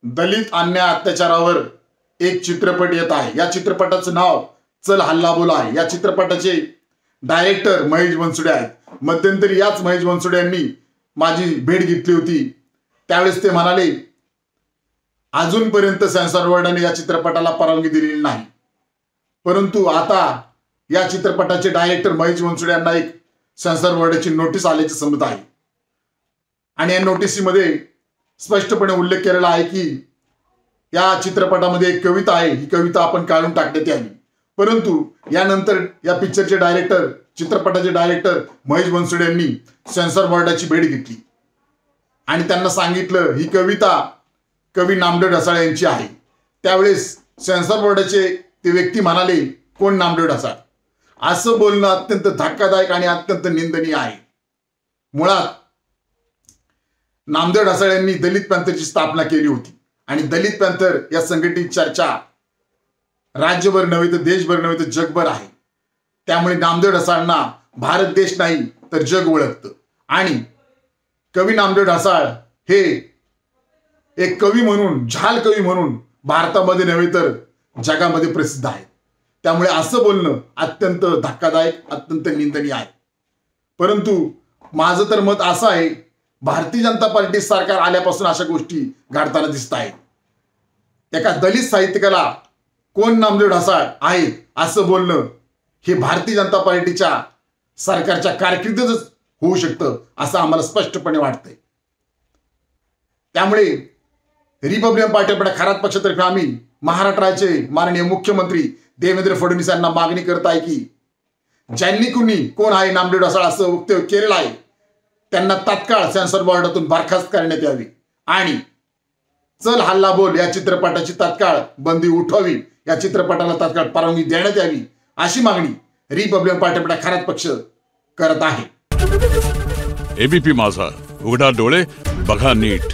दलित अन्याय अत्याचारावर एक चित्रपट येत आहे। या चित्रपटाचं नाव चल हल्ला बोल आहे। या चित्रपटाचे डायरेक्टर महेश बनसोडे आहेत। मध्यंतरी याच महेश बनसोडे यांनी माझी भेट घेतली होती। त्यावेळेस ते म्हणाले अजूनपर्यंत सेन्सॉर बोर्डाने या चित्रपटाला परवानगी दिलेली नाही, परंतु आता या चित्रपटाचे डायरेक्टर महेश बनसोडे यांना एक सेन्सॉर बोर्डाची नोटीस आल्याचे समजत आहे आणि या नोटिसीमध्ये स्पष्टपणे उल्लेख केलेला आहे की या चित्रपटामध्ये एक कविता आहे, ही कविता आपण काढून टाकण्यात यावी। परंतु यानंतर या पिक्चरचे डायरेक्टर, चित्रपटाचे डायरेक्टर महेश बनसोडे यांनी सेन्सॉर बोर्डाची भेट घेतली आणि त्यांना सांगितलं ही कविता कवी नामदेव ढसाळ यांची आहे। त्यावेळेस सेन्सॉर बोर्डाचे ते व्यक्ती म्हणाले कोण नामदेव ढसाळ? असं बोलणं अत्यंत धक्कादायक आणि अत्यंत निंदनीय आहे। मुळात नामदेव ढसाळ यांनी दलित पॅंथरची स्थापना केली होती आणि दलित पॅंथर या संघटनेची चर्चा राज्यभर नव्हे तर देशभर नव्हे तर जगभर आहे। त्यामुळे नामदेव ढसाळांना भारत देश नाही तर जग ओळखतं आणि कवी नामदेव ढसाळ हे एक कवी म्हणून, झाल कवी म्हणून भारतामध्ये नव्हे तर जगामध्ये प्रसिद्ध आहे। त्यामुळे असं बोलणं अत्यंत धक्कादायक, अत्यंत निंदनीय आहे। परंतु माझं तर मत असं आहे, भारतीय जनता पार्टी सरकार आल्यापासून अशा गोष्टी घडताना दिसत आहेत। एका दलित साहित्यिकाला कोण नामदेव ढसाळ आहे असं बोलणं हे भारतीय जनता पार्टीच्या सरकारच्या कारकिर्दीतच होऊ शकतं असं आम्हाला स्पष्टपणे वाटतंय। त्यामुळे रिपब्लिकन पार्टी खरात पक्षातर्फे आम्ही महाराष्ट्राचे माननीय मुख्यमंत्री देवेंद्र फडणवीस यांना मागणी करत आहे की ज्यांनी कुणी कोण आहे नामदेव ढसाळ असं वक्तव्य केलेलं आहे त्यांना तात्काळ सेन्सॉर बोर्डातून बरखास्त करण्यात यावी आणि चल हल्ला बोल या चित्रपटाची तात्काळ बंदी उठवावी, या चित्रपटाला तात्काळ परवानगी देण्यात यावी अशी मागणी रिपब्लिकन पार्टी खरात पक्ष करत आहे। एबीपी माझा, उघडा डोळे बघा नीट।